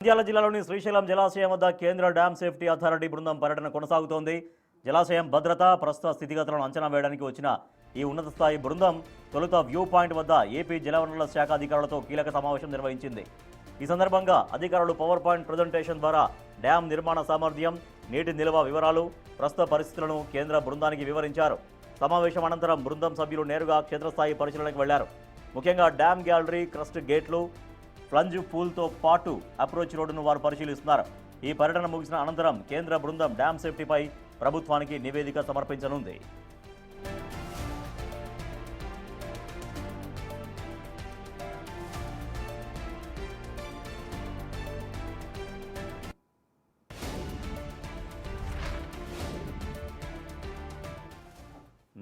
నంద్యాల జిల్లాలోని శ్రీశైలం జలాశయం వద్ద కేంద్ర డ్యామ్ సేఫ్టీ అథారిటీ బృందం పర్యటన కొనసాగుతోంది. జలాశయం భద్రత, ప్రస్తుత స్థితిగతులను అంచనా వేయడానికి వచ్చిన ఈ ఉన్నత స్థాయి బృందం తొలుత వ్యూ పాయింట్ వద్ద ఏపీ జలవనరుల శాఖ అధికారులతో కీలక సమావేశం నిర్వహించింది. ఈ సందర్భంగా అధికారులు పవర్ పాయింట్ ప్రజెంటేషన్ ద్వారా డ్యాం నిర్మాణ సామర్థ్యం, నీటి నిల్వ వివరాలు, ప్రస్తుత పరిస్థితులను కేంద్ర బృందానికి వివరించారు. సమావేశం అనంతరం బృందం సభ్యులు నేరుగా క్షేత్రస్థాయి పరిశీలనకు వెళ్లారు. ముఖ్యంగా డ్యామ్ గ్యాలరీ, క్రస్ట్ గేట్లు, ప్లంజ్ పూల్తో పాటు అప్రోచ్ రోడ్డును వారు పరిశీలిస్తున్నారు. ఈ పర్యటన ముగిసిన అనంతరం కేంద్ర బృందం డ్యామ్ సేఫ్టీపై ప్రభుత్వానికి నివేదిక సమర్పించనుంది.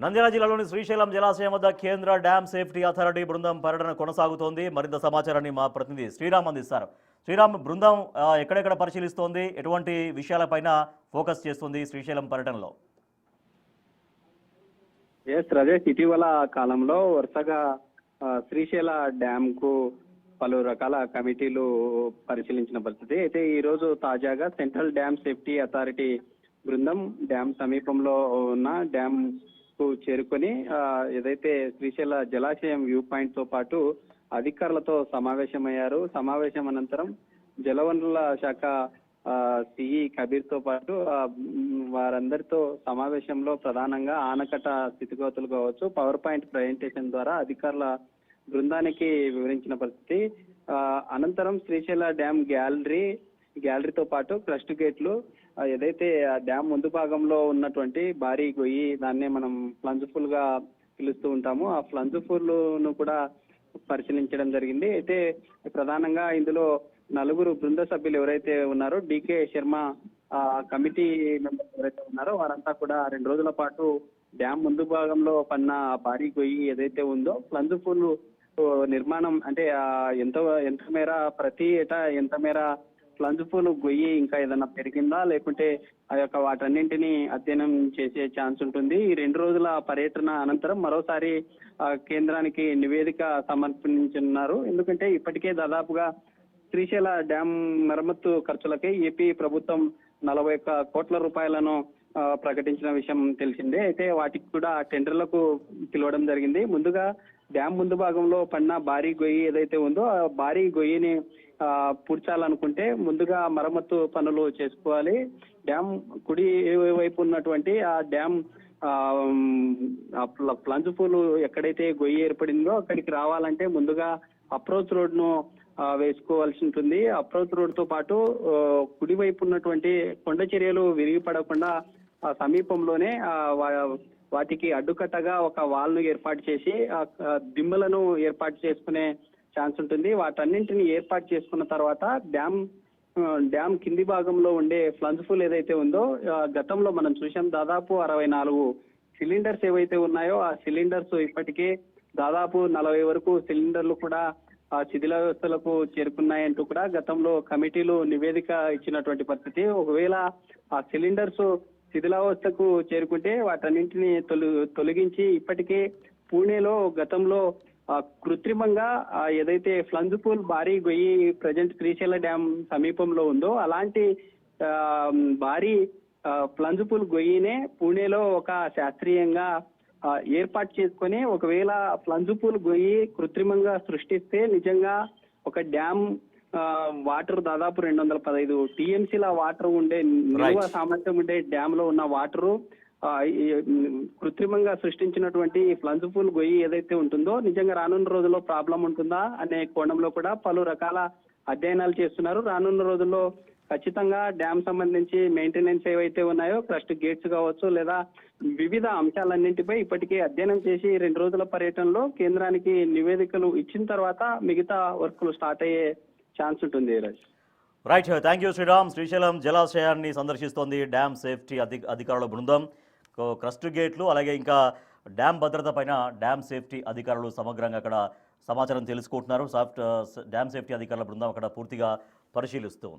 నంద్యాల జిల్లాలోని శ్రీశైలం జలాశయం వద్ద కేంద్ర డ్యామ్ సేఫ్టీ అథారిటీ బృందం పర్యటన కొనసాగుతోంది. మరింత సమాచారాన్ని మా ప్రతినిధి శ్రీరామ్ అందిస్తారు. శ్రీరామ్, బృందం ఎక్కడెక్కడ పరిశీలిస్తోంది, ఎటువంటి విషయాలపైన ఫోకస్ చేస్తుంది శ్రీశైలం పర్యటనలో? రాజేష్, ఇటీవల కాలంలో వరుసగా శ్రీశైల డ్యామ్ కు పలు రకాల కమిటీలు పరిశీలించిన పరిస్థితి అయితే ఈ రోజు తాజాగా సెంట్రల్ డ్యామ్ సేఫ్టీ అథారిటీ బృందం డ్యామ్ సమీపంలో ఉన్న డ్యామ్ కు చేరుకొని ఏదైతే శ్రీశైల జలాశయం వ్యూ పాయింట్ తో పాటు అధికారులతో సమావేశమయ్యారు. సమావేశం అనంతరం జలవనరుల శాఖ సిఈ కబీర్ తో పాటు వారందరితో సమావేశంలో ప్రధానంగా ఆనకట్ట స్థితిగతులు కావచ్చు, పవర్ పాయింట్ ప్రజెంటేషన్ ద్వారా అధికారుల బృందానికి వివరించిన పరిస్థితి. అనంతరం శ్రీశైల డ్యామ్ గ్యాలరీతో పాటు క్రస్ట్ గేట్లు, ఏదైతే ఆ డ్యామ్ ముందు భాగంలో ఉన్నటువంటి భారీ గొయ్యి, దాన్నే మనం ప్లంజ్ పూల్ గా పిలుస్తూ ఉంటాము, ఆ ప్లంజ్ పూల్ ను కూడా పరిశీలించడం జరిగింది. అయితే ప్రధానంగా ఇందులో నలుగురు బృంద సభ్యులు ఎవరైతే ఉన్నారో, డికే శర్మ కమిటీ మెంబర్స్ ఎవరైతే ఉన్నారో వారంతా కూడా 2 రోజుల పాటు డ్యామ్ ముందు భాగంలో పన్న భారీ గొయ్యి ఏదైతే ఉందో ప్లంజ్ పూల్ నిర్మాణం అంటే ఎంత మేర ప్రతి ఏటా ఎంత మేర ప్లంజ్ పూల్ గొయ్యి ఇంకా ఏదైనా పెరిగిందా, లేకుంటే ఆ యొక్క వాటన్నింటినీ అధ్యయనం చేసే ఛాన్స్ ఉంటుంది. ఈ 2 రోజుల పర్యటన అనంతరం మరోసారి కేంద్రానికి నివేదిక సమర్పించనున్నారు. ఎందుకంటే ఇప్పటికే దాదాపుగా శ్రీశైల డ్యామ్ మరమ్మత్తు ఖర్చులకి ఏపీ ప్రభుత్వం 41 కోట్ల రూపాయలను ప్రకటించిన విషయం తెలిసిందే. అయితే వాటికి కూడా టెండర్లకు పిలవడం జరిగింది. ముందుగా డ్యామ్ ముందు భాగంలో పడిన భారీ గొయ్యి ఏదైతే ఉందో ఆ భారీ గొయ్యిని పూడ్చాలనుకుంటే ముందుగా మరమ్మత్తు పనులు చేసుకోవాలి. డ్యామ్ కుడి వైపు ఉన్నటువంటి ఆ డ్యామ్ ప్లంజ్ పూల్ ఎక్కడైతే గొయ్యి ఏర్పడిందో అక్కడికి రావాలంటే ముందుగా అప్రోచ్ రోడ్ ను వేసుకోవాల్సి ఉంటుంది. అప్రోచ్ రోడ్ తో పాటు కుడివైపు ఉన్నటువంటి కొండ చర్యలు విరిగిపడకుండా సమీపంలోనే వాటికి అడ్డుకట్టగా ఒక వాల్ ను ఏర్పాటు చేసి దిమ్మలను ఏర్పాటు చేసుకునే ఛాన్స్ ఉంటుంది. వాటన్నింటినీ ఏర్పాటు చేసుకున్న తర్వాత డ్యామ్ కింది భాగంలో ఉండే ప్లంజ్ పూల్ ఏదైతే ఉందో గతంలో మనం చూసాం, దాదాపు 64 సిలిండర్స్ ఏవైతే ఉన్నాయో ఆ సిలిండర్స్ ఇప్పటికే దాదాపు 40 వరకు సిలిండర్లు కూడా శిథిల వ్యవస్థలకు చేరుకున్నాయంటూ కూడా గతంలో కమిటీలు నివేదిక ఇచ్చినటువంటి పరిస్థితి. ఒకవేళ ఆ సిలిండర్స్ శిథిలావస్థకు చేరుకుంటే వాటన్నింటినీ తొలగించి ఇప్పటికే పూణేలో గతంలో కృత్రిమంగా ఏదైతే ప్లంజ్ పూల్ భారీ గొయ్యి ప్రజెంట్ శ్రీశైల డ్యామ్ సమీపంలో ఉందో అలాంటి భారీ ప్లంజ్ పూల్ గొయ్యినే పూణేలో ఒక శాస్త్రీయంగా ఏర్పాటు చేసుకొని ఒకవేళ ప్లంజ్ పూల్ గొయ్యి కృత్రిమంగా సృష్టిస్తే నిజంగా ఒక డ్యామ్ వాటర్ దాదాపు 215 టీఎంసీల వాటర్ ఉండే నిల్వ సామర్థ్యం ఉండే డ్యామ్ లో ఉన్న వాటరు కృత్రిమంగా సృష్టించినటువంటి ప్లంజ్ పూల్ గొయ్యి ఏదైతే ఉంటుందో నిజంగా రానున్న రోజుల్లో ప్రాబ్లం ఉంటుందా అనే కోణంలో కూడా పలు రకాల అధ్యయనాలు చేస్తున్నారు. రానున్న రోజుల్లో ఖచ్చితంగా డ్యామ్ సంబంధించి మెయింటెనెన్స్ ఏవైతే ఉన్నాయో క్రస్ట్ గేట్స్ కావచ్చు లేదా వివిధ అంశాలన్నింటిపై ఇప్పటికే అధ్యయనం చేసి 2 రోజుల పర్యటనలో కేంద్రానికి నివేదికలు ఇచ్చిన తర్వాత మిగతా వర్కులు స్టార్ట్ అయ్యే ఛాన్స్ ఉంటుంది. Right, thank you Shriram. Srisailam జలాశయాన్ని సందర్శిస్తోంది డ్యామ్ సేఫ్టీ అధికారుల బృందం. క్రస్ట్ గేట్లు అలాగే ఇంకా డ్యామ్ భద్రత పైన డ్యామ్ సేఫ్టీ అధికారులు సమగ్రంగా అక్కడ సమాచారం తెలుసుకుంటున్నారు. డ్యామ్ సేఫ్టీ అధికారుల బృందం అక్కడ పూర్తిగా పరిశీలిస్తూ